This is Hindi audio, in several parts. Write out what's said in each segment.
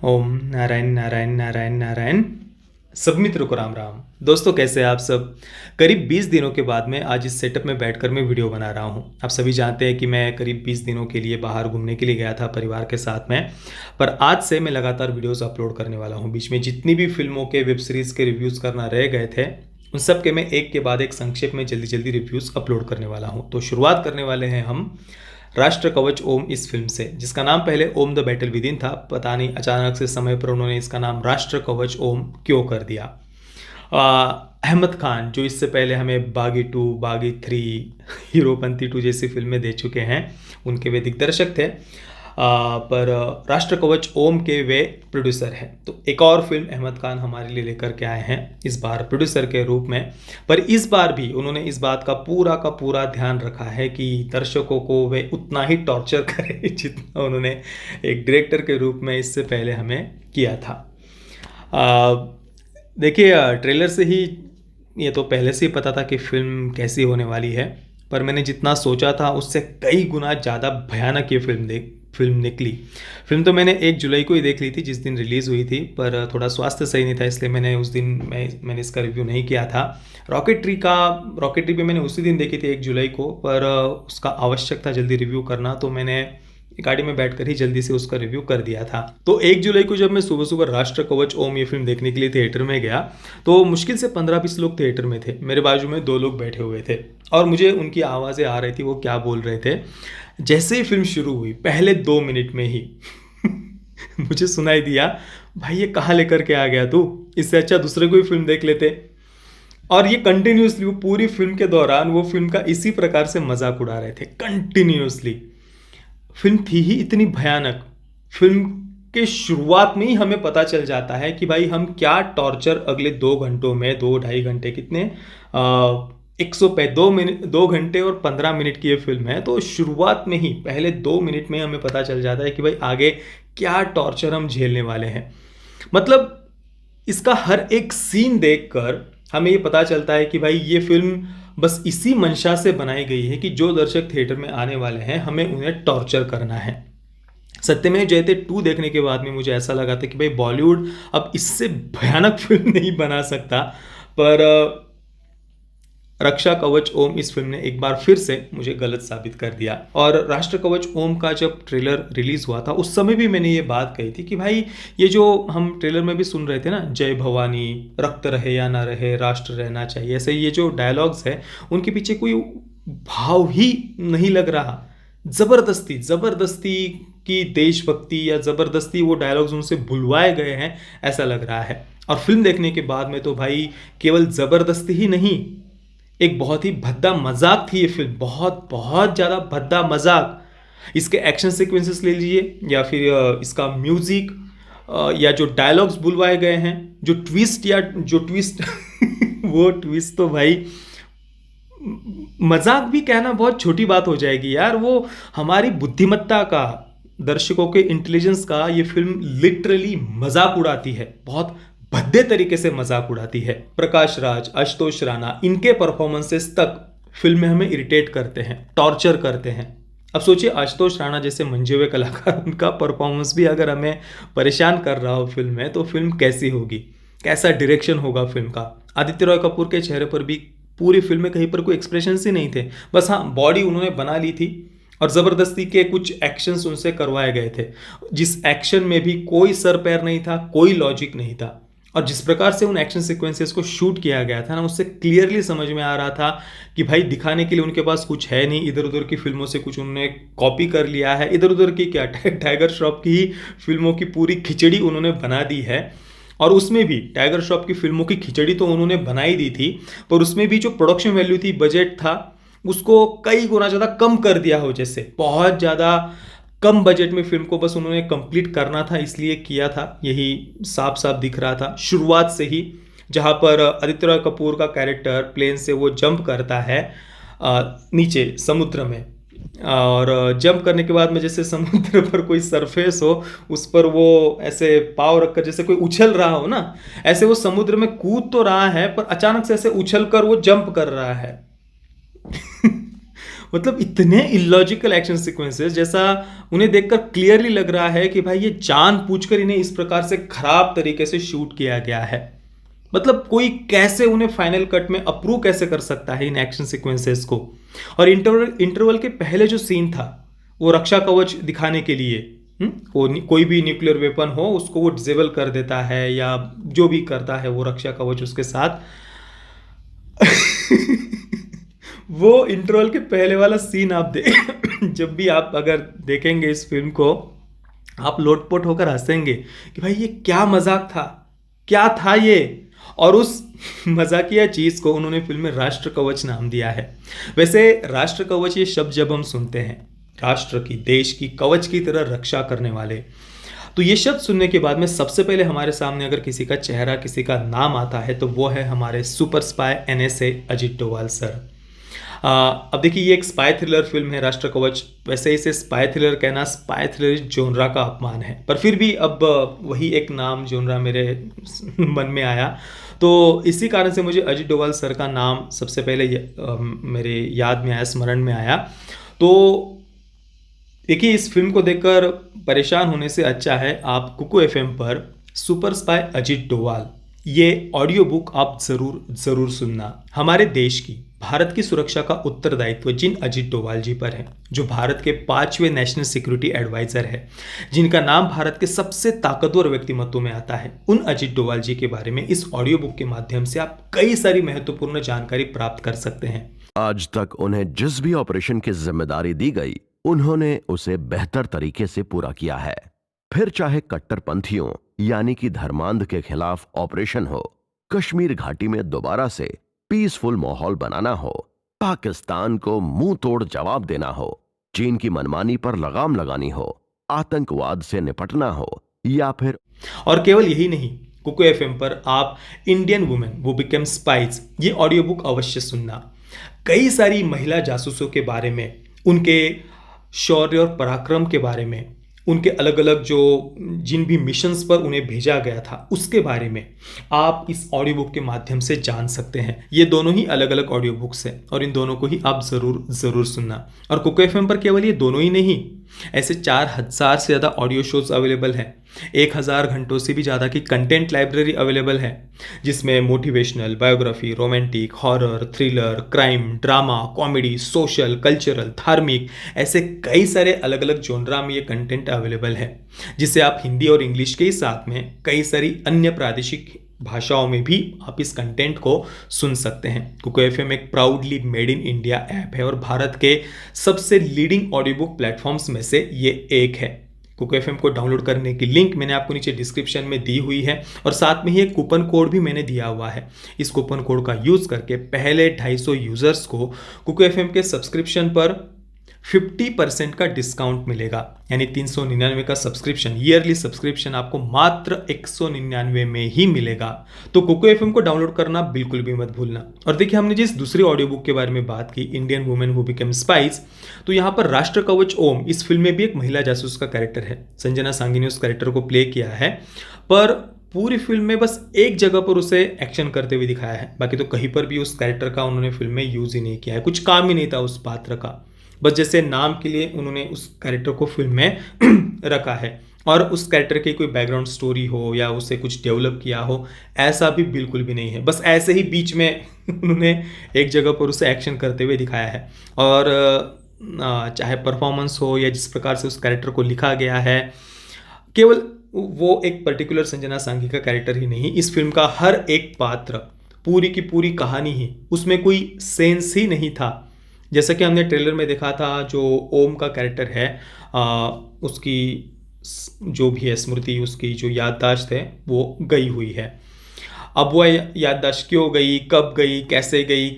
ओम नारायण नारायण नारायण नारायण। सब मित्रों को राम राम। दोस्तों कैसे हैं आप सब। करीब 20 दिनों के बाद में आज इस सेटअप में बैठकर मैं वीडियो बना रहा हूं। आप सभी जानते हैं कि मैं करीब 20 दिनों के लिए बाहर घूमने के लिए गया था परिवार के साथ में, पर आज से मैं लगातार वीडियोस अपलोड करने वाला हूं। बीच में जितनी भी फिल्मों के वेब सीरीज़ के रिव्यूज़ करना रह गए थे उन सब के मैं एक के बाद एक संक्षेप में जल्दी जल्दी रिव्यूज़ अपलोड करने वाला हूँ। तो शुरुआत करने वाले हैं हम राष्ट्र कवच ओम इस फिल्म से, जिसका नाम पहले ओम द बैटल विदिन था। पता नहीं अचानक से समय पर उन्होंने इसका नाम राष्ट्र कवच ओम क्यों कर दिया। अहमद खान जो इससे पहले हमें बागी 2, बागी 3, हीरोपंती 2 जैसी फिल्में दे चुके हैं, उनके वे दिग्दर्शक थे। पर राष्ट्र कवच ओम के वे प्रोड्यूसर हैं। तो एक और फिल्म अहमद खान हमारे लिए लेकर के आए हैं, इस बार प्रोड्यूसर के रूप में। पर इस बार भी उन्होंने इस बात का पूरा ध्यान रखा है कि दर्शकों को वे उतना ही टॉर्चर करें जितना उन्होंने एक डायरेक्टर के रूप में इससे पहले हमें किया था। देखिए, ट्रेलर से ही ये तो पहले से ही पता था कि फिल्म कैसी होने वाली है, पर मैंने जितना सोचा था उससे कई गुना ज़्यादा भयानक ये फिल्म निकली। फिल्म तो मैंने 1 जुलाई को ही देख ली थी जिस दिन रिलीज़ हुई थी, पर थोड़ा स्वास्थ्य सही नहीं था इसलिए मैंने उस दिन मैंने इसका रिव्यू नहीं किया था। रॉकेटरी भी मैंने उसी दिन देखी थी 1 जुलाई को, पर उसका आवश्यक था जल्दी रिव्यू करना, तो मैंने गाड़ी में बैठकर ही जल्दी से उसका रिव्यू कर दिया था। तो 1 जुलाई को जब मैं सुबह सुबह राष्ट्र कवच ओम ये फिल्म देखने के लिए थिएटर में गया तो मुश्किल से 15-20 लोग थिएटर में थे। मेरे बाजू में 2 लोग बैठे हुए थे और मुझे उनकी आवाज़ें आ रही थी, वो क्या बोल रहे थे। जैसे ही फिल्म शुरू हुई पहले 2 मिनट में ही मुझे सुनाई दिया, भाई ये कहाँ लेकर के आ गया तू, इससे अच्छा दूसरे कोई फिल्म देख लेते। और ये कंटिन्यूसली, वो पूरी फिल्म के दौरान वो फिल्म का इसी प्रकार से मजाक उड़ा रहे थे कंटिन्यूसली। फिल्म थी ही इतनी भयानक। फिल्म के शुरुआत में ही हमें पता चल जाता है कि भाई हम क्या टॉर्चर अगले 2 घंटों में, 2-2.5 घंटे कितने 2 घंटे और 15 मिनट की ये फिल्म है। तो शुरुआत में ही पहले 2 मिनट में हमें पता चल जाता है कि भाई आगे क्या टॉर्चर हम झेलने वाले हैं। मतलब इसका हर एक सीन देखकर हमें ये पता चलता है कि भाई ये फिल्म बस इसी मंशा से बनाई गई है कि जो दर्शक थिएटर में आने वाले हैं हमें उन्हें टॉर्चर करना है। सत्यमेव जयते 2 देखने के बाद में मुझे ऐसा लगा था कि भाई बॉलीवुड अब इससे भयानक फिल्म नहीं बना सकता, पर रक्षा कवच ओम इस फिल्म ने एक बार फिर से मुझे गलत साबित कर दिया। और राष्ट्र कवच ओम का जब ट्रेलर रिलीज हुआ था उस समय भी मैंने ये बात कही थी कि भाई ये जो हम ट्रेलर में भी सुन रहे थे ना, जय भवानी, रक्त रहे या ना रहे, राष्ट्र रहना चाहिए, ऐसे ये जो डायलॉग्स है उनके पीछे कोई भाव ही नहीं लग रहा। जबरदस्ती की देशभक्ति या जबरदस्ती वो डायलॉग्स उनसे बुलवाए गए हैं ऐसा लग रहा है। और फिल्म देखने के बाद में तो भाई केवल जबरदस्ती ही नहीं, एक बहुत ही भद्दा मजाक थी ये फिल्म, बहुत ज़्यादा भद्दा मजाक। इसके एक्शन सीक्वेंसेस ले लीजिए या फिर इसका म्यूजिक या जो डायलॉग्स बुलवाए गए हैं, जो ट्विस्ट वो ट्विस्ट तो भाई मजाक भी कहना बहुत छोटी बात हो जाएगी यार। वो हमारी बुद्धिमत्ता का, दर्शकों के इंटेलिजेंस का ये फिल्म लिटरली मजाक उड़ाती है, बहुत भद्दे तरीके से मजाक उड़ाती है। प्रकाश राज, आशुतोष राणा, इनके परफॉर्मेंसेस तक फिल्म में हमें इरिटेट करते हैं, टॉर्चर करते हैं। अब सोचिए आशुतोष राणा जैसे मंजे हुए कलाकार, उनका परफॉर्मेंस भी अगर हमें परेशान कर रहा हो फिल्म में, तो फिल्म कैसी होगी, कैसा डायरेक्शन होगा फिल्म का। आदित्य रॉय कपूर के चेहरे पर भी पूरी फिल्म में कहीं पर कोई एक्सप्रेशन ही नहीं थे, बस हाँ बॉडी उन्होंने बना ली थी और ज़बरदस्ती के कुछ एक्शंस उनसे करवाए गए थे, जिस एक्शन में भी कोई सर पैर नहीं था, कोई लॉजिक नहीं था। और जिस प्रकार से उन एक्शन सीक्वेंसेस को शूट किया गया था ना, उससे क्लियरली समझ में आ रहा था कि भाई दिखाने के लिए उनके पास कुछ है नहीं, इधर उधर की फिल्मों से कुछ उन्होंने कॉपी कर लिया है, इधर उधर की क्या टाइगर श्रॉफ की ही फिल्मों की पूरी खिचड़ी उन्होंने बना दी है। और उसमें भी टाइगर श्रॉफ की फिल्मों की खिचड़ी तो उन्होंने बनाई दी थी, पर उसमें भी जो प्रोडक्शन वैल्यू थी, बजट था, उसको कई गुना ज़्यादा कम कर दिया हो। जैसे बहुत ज़्यादा कम बजट में फिल्म को बस उन्होंने कंप्लीट करना था इसलिए किया था, यही साफ साफ दिख रहा था शुरुआत से ही। जहाँ पर आदित्य रॉय कपूर का कैरेक्टर प्लेन से वो जंप करता है नीचे समुद्र में, और जंप करने के बाद में जैसे समुद्र पर कोई सरफेस हो उस पर वो ऐसे पाँव रखकर जैसे कोई उछल रहा हो ना, ऐसे वो समुद्र में कूद तो रहा है पर अचानक से ऐसे उछल कर वो जंप कर रहा है मतलब इतने इलॉजिकल एक्शन सीक्वेंसेस, जैसा उन्हें देखकर क्लियरली लग रहा है कि भाई ये जानबूझकर इन्हें इस प्रकार से खराब तरीके से शूट किया गया है। मतलब कोई कैसे उन्हें फाइनल कट में अप्रूव कैसे कर सकता है इन एक्शन सीक्वेंसेस को। और इंटरवल के पहले जो सीन था वो रक्षा कवच दिखाने के लिए, कोई भी न्यूक्लियर वेपन हो उसको वो डिसेबल कर देता है या जो भी करता है वो रक्षा कवच उसके साथ। वो इंटरवल के पहले वाला सीन आप जब भी आप अगर देखेंगे इस फिल्म को, आप लोटपोट होकर हंसेंगे कि भाई ये क्या मजाक था, क्या था ये। और उस मजाकिया चीज को उन्होंने फिल्म में राष्ट्र कवच नाम दिया है। वैसे राष्ट्र कवच ये शब्द जब हम सुनते हैं, राष्ट्र की, देश की कवच की तरह रक्षा करने वाले, तो ये शब्द सुनने के बाद में सबसे पहले हमारे सामने अगर किसी का चेहरा, किसी का नाम आता है तो वो है हमारे super spy NSA Ajit Doval sir. अब देखिए ये एक स्पाई थ्रिलर फिल्म है राष्ट्र कवच। वैसे इसे स्पाई थ्रिलर कहना स्पाई थ्रिलर जोनरा का अपमान है, पर फिर भी अब वही एक नाम जोनरा मेरे मन में आया, तो इसी कारण से मुझे अजीत डोभाल सर का नाम सबसे पहले मेरे याद में आया, स्मरण में आया। तो देखिए इस फिल्म को देखकर परेशान होने से अच्छा है आप कुकू FM पर सुपर स्पाई अजीत डोभाल ये ऑडियो बुक आप जरूर सुनना। हमारे देश की, भारत की सुरक्षा का उत्तरदायित्व जिन अजीत डोभाल जी पर है, जो भारत के 5वें नेशनल सिक्योरिटी एडवाइजर है, जिनका नाम भारत के सबसे ताकतवर व्यक्तिमत्वों में आता है, उन अजीत डोभाल जी के बारे में इस ऑडियो बुक के माध्यम से आप कई सारी महत्वपूर्ण जानकारी प्राप्त कर सकते हैं। आज तक उन्हें जिस भी ऑपरेशन की जिम्मेदारी दी गई उन्होंने उसे बेहतर तरीके से पूरा किया है। फिर चाहे कट्टरपंथियों यानी कि धर्मांध के खिलाफ ऑपरेशन हो, कश्मीर घाटी में दोबारा से पीसफुल माहौल बनाना हो, पाकिस्तान को मुंह तोड़ जवाब देना हो, चीन की मनमानी पर लगाम लगानी हो, आतंकवाद से निपटना हो, या फिर और केवल यही नहीं, कुकू FM पर आप इंडियन वुमेन वो बिकम स्पाइज ये ऑडियो बुक अवश्य सुनना। कई सारी महिला जासूसों के बारे में, उनके शौर्य और पराक्रम के बारे में, उनके अलग अलग जो जिन भी मिशंस पर उन्हें भेजा गया था उसके बारे में आप इस ऑडियो बुक के माध्यम से जान सकते हैं। ये दोनों ही अलग अलग ऑडियो बुक्स हैं और इन दोनों को ही आप ज़रूर सुनना। और कुकू FM पर केवल ये दोनों ही नहीं, ऐसे 4000 से ज़्यादा ऑडियो शोज अवेलेबल हैं। 1000 घंटों से भी ज़्यादा की कंटेंट लाइब्रेरी अवेलेबल है, जिसमें motivational, biography, romantic, horror, thriller, crime, drama, comedy, social, cultural, धार्मिक, ऐसे कई सारे अलग अलग जोनरा में ये कंटेंट अवेलेबल है, जिसे आप हिंदी और इंग्लिश के ही साथ में कई सारी अन्य प्रादेशिक भाषाओं में भी आप इस कंटेंट को सुन सकते हैं। कुकू FM एक proudly made in India app है और भारत के सबसे लीडिंग ऑडियो बुक प्लेटफॉर्म्स में से ये एक है। कुकू FM को डाउनलोड करने की लिंक मैंने आपको नीचे डिस्क्रिप्शन में दी हुई है और साथ में ही एक कूपन कोड भी मैंने दिया हुआ है। इस कूपन कोड का यूज़ करके पहले 250 यूज़र्स को कुकू FM के सब्सक्रिप्शन पर 50% का डिस्काउंट मिलेगा, यानी 399 का सब्सक्रिप्शन, ईयरली सब्सक्रिप्शन आपको मात्र 199 में ही मिलेगा। तो कुकू FM को डाउनलोड करना बिल्कुल भी मत भूलना। और देखिए हमने जिस दूसरी ऑडियो बुक के बारे में बात की, Indian women who become spies, तो यहाँ पर राष्ट्र कवच ओम इस फिल्म में भी एक महिला जासूस का कैरेक्टर है। संजना सांगी ने उस कैरेक्टर को प्ले किया है, पर पूरी फिल्म में बस एक जगह पर उसे एक्शन करते हुए दिखाया है, बाकी तो कहीं पर भी उस कैरेक्टर का उन्होंने फिल्म में यूज ही नहीं किया है। कुछ काम ही नहीं था उस पात्र का, बस जैसे नाम के लिए उन्होंने उस कैरेक्टर को फिल्म में रखा है और उस कैरेक्टर की कोई बैकग्राउंड स्टोरी हो या उसे कुछ डेवलप किया हो, ऐसा भी बिल्कुल भी नहीं है। बस ऐसे ही बीच में उन्होंने एक जगह पर उसे एक्शन करते हुए दिखाया है। और चाहे परफॉर्मेंस हो या जिस प्रकार से उस कैरेक्टर को लिखा गया है, केवल वो एक पर्टिकुलर संजना सांगी का कैरेक्टर ही नहीं, इस फिल्म का हर एक पात्र, पूरी की पूरी कहानी ही, उसमें कोई सेंस ही नहीं था। जैसा कि हमने ट्रेलर में देखा था, जो ओम का कैरेक्टर है, उसकी जो भी है स्मृति, उसकी जो याददाश्त है वो गई हुई है। अब वो याददाश्त क्यों गई, कब गई,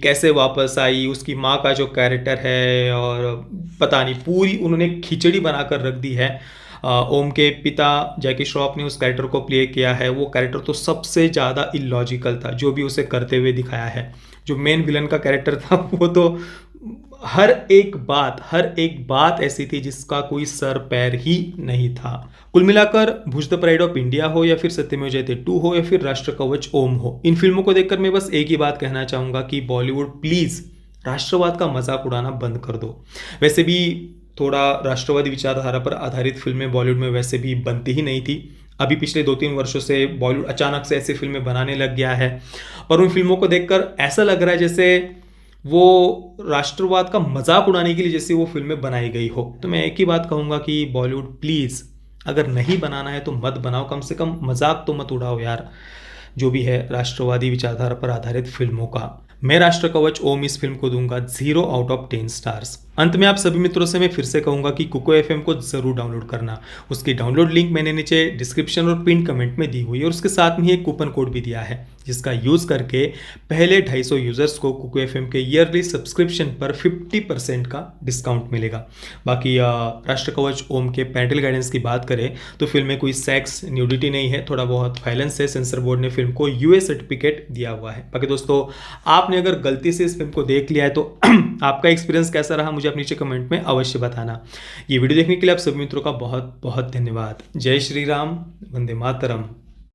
कैसे वापस आई, उसकी माँ का जो कैरेक्टर है, और पता नहीं, पूरी उन्होंने खिचड़ी बनाकर रख दी है। ओम के पिता जैकी श्रॉफ ने उस कैरेक्टर को प्ले किया है। वो कैरेक्टर तो सबसे ज़्यादा इलॉजिकल था, जो भी उसे करते हुए दिखाया है। जो मेन विलन का कैरेक्टर था वो तो हर एक बात ऐसी थी जिसका कोई सर पैर ही नहीं था। कुल मिलाकर भुज द प्राइड ऑफ इंडिया हो या फिर सत्यमेव जयते 2 हो या फिर राष्ट्र कवच ओम हो, इन फिल्मों को देखकर मैं बस एक ही बात कहना चाहूँगा कि बॉलीवुड प्लीज़ राष्ट्रवाद का मजाक उड़ाना बंद कर दो। वैसे भी थोड़ा राष्ट्रवादी विचारधारा पर आधारित फिल्में बॉलीवुड में वैसे भी बनती ही नहीं थी। अभी पिछले 2-3 वर्षों से बॉलीवुड अचानक से ऐसी फिल्में बनाने लग गया है, और उन फिल्मों को देखकर ऐसा लग रहा है जैसे वो राष्ट्रवाद का मजाक उड़ाने के लिए जैसे वो फिल्में बनाई गई हो। तो मैं एक ही बात कहूँगा कि बॉलीवुड प्लीज़, अगर नहीं बनाना है तो मत बनाओ, कम से कम मजाक तो मत उड़ाओ यार, जो भी है राष्ट्रवादी विचारधारा पर आधारित फिल्मों का। मैं राष्ट्र कवच ओम इस फिल्म को दूंगा 0/10 स्टार्स। अंत में आप सभी मित्रों से मैं फिर से कहूंगा कि कुको एफएम को जरूर डाउनलोड करना। उसकी डाउनलोड लिंक मैंने नीचे डिस्क्रिप्शन और पिन कमेंट में दी हुई है, और उसके साथ में एक कूपन कोड भी दिया है जिसका यूज करके पहले 250 यूजर्स को कुको एफएम के ईयरली सब्सक्रिप्शन पर 50% का डिस्काउंट मिलेगा। बाकी राष्ट्र कवच ओम के पेरेंटल गाइडेंस की बात करें तो फिल्म में कोई सेक्स न्यूडिटी नहीं है, थोड़ा बहुत वायलेंस है। सेंसर बोर्ड ने फिल्म को यूए सर्टिफिकेट दिया हुआ है। बाकी दोस्तों, आपने अगर गलती से इस फिल्म को देख लिया है तो आपका एक्सपीरियंस कैसा रहा मुझे आप नीचे कमेंट में अवश्य बताना। ये वीडियो देखने के लिए आप सभी मित्रों का बहुत बहुत धन्यवाद। जय श्री राम, वंदे मातरम।